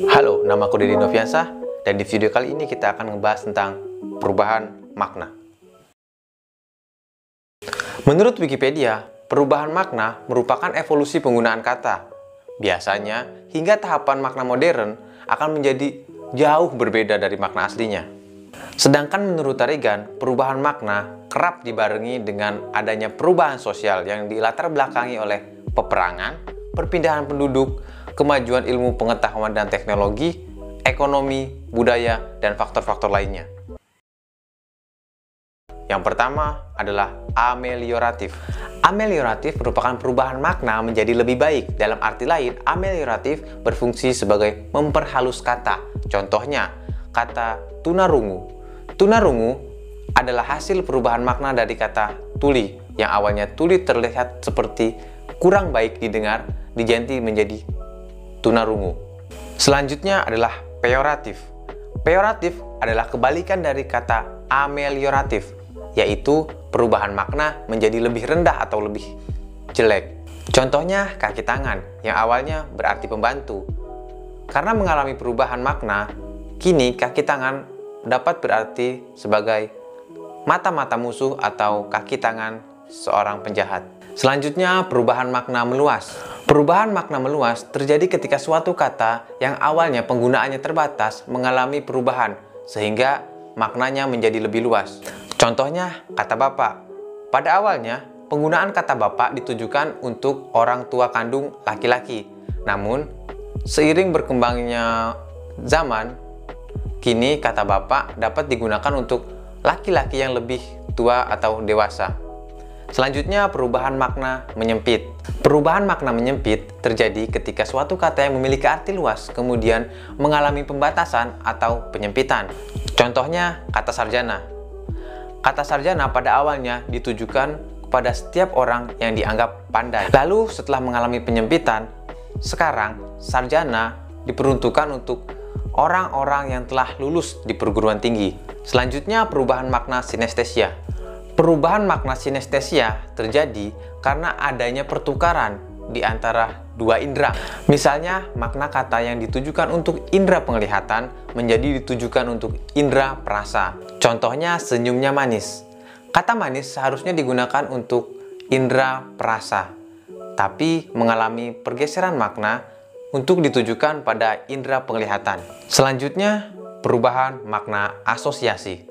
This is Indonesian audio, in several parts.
Halo, namaku Deddy Noviansah, dan di video kali ini kita akan ngebahas tentang perubahan makna. Menurut Wikipedia, perubahan makna merupakan evolusi penggunaan kata. Biasanya, hingga tahapan makna modern akan menjadi jauh berbeda dari makna aslinya. Sedangkan menurut Reagan, perubahan makna kerap dibarengi dengan adanya perubahan sosial yang dilatar belakangi oleh peperangan, perpindahan penduduk, kemajuan ilmu pengetahuan dan teknologi, ekonomi, budaya, dan faktor-faktor lainnya. Yang pertama adalah amelioratif. Amelioratif merupakan perubahan makna menjadi lebih baik. Dalam arti lain, amelioratif berfungsi sebagai memperhalus kata. Contohnya, kata tunarungu. Tunarungu adalah hasil perubahan makna dari kata tuli, yang awalnya tuli terlihat seperti kurang baik didengar, diganti menjadi tunarungu. Selanjutnya adalah peyoratif. Peyoratif adalah kebalikan dari kata amelioratif, yaitu perubahan makna menjadi lebih rendah atau lebih jelek. Contohnya kaki tangan, yang awalnya berarti pembantu. Karena mengalami perubahan makna, kini kaki tangan dapat berarti sebagai mata-mata musuh atau kaki tangan seorang penjahat. Selanjutnya, perubahan makna meluas. Perubahan makna meluas terjadi ketika suatu kata yang awalnya penggunaannya terbatas mengalami perubahan, sehingga maknanya menjadi lebih luas. Contohnya, kata bapak. Pada awalnya, penggunaan kata bapak ditujukan untuk orang tua kandung laki-laki. Namun, seiring berkembangnya zaman, kini kata bapak dapat digunakan untuk laki-laki yang lebih tua atau dewasa. Selanjutnya, perubahan makna menyempit. Perubahan makna menyempit terjadi ketika suatu kata yang memiliki arti luas kemudian mengalami pembatasan atau penyempitan. Contohnya, kata sarjana. Kata sarjana pada awalnya ditujukan kepada setiap orang yang dianggap pandai. Lalu, setelah mengalami penyempitan, sekarang sarjana diperuntukkan untuk orang-orang yang telah lulus di perguruan tinggi. Selanjutnya, perubahan makna sinestesia. Perubahan makna sinestesia terjadi karena adanya pertukaran di antara dua indera. Misalnya, makna kata yang ditujukan untuk indera penglihatan menjadi ditujukan untuk indera perasa. Contohnya, senyumnya manis. Kata manis seharusnya digunakan untuk indera perasa, tapi mengalami pergeseran makna untuk ditujukan pada indera penglihatan. Selanjutnya, perubahan makna asosiasi.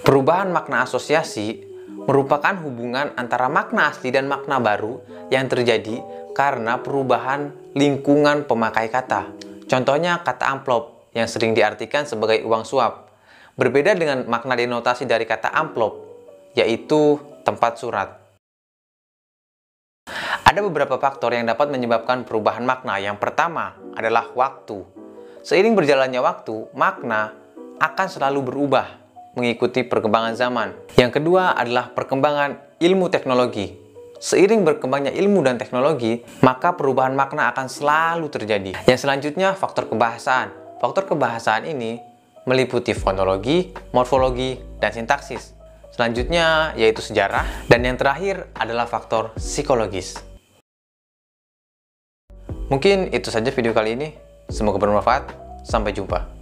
Perubahan makna asosiasi merupakan hubungan antara makna asli dan makna baru yang terjadi karena perubahan lingkungan pemakai kata. Contohnya, kata amplop yang sering diartikan sebagai uang suap. Berbeda dengan makna denotasi dari kata amplop, yaitu tempat surat. Ada beberapa faktor yang dapat menyebabkan perubahan makna. Yang pertama adalah waktu. Seiring berjalannya waktu, makna akan selalu berubah mengikuti perkembangan zaman. Yang kedua adalah perkembangan ilmu teknologi. Seiring berkembangnya ilmu dan teknologi, maka perubahan makna akan selalu terjadi. Yang selanjutnya, faktor kebahasaan. Faktor kebahasaan ini meliputi fonologi, morfologi, dan sintaksis. Selanjutnya yaitu sejarah, dan yang terakhir adalah faktor psikologis. Mungkin itu saja video kali ini. Semoga bermanfaat. Sampai jumpa.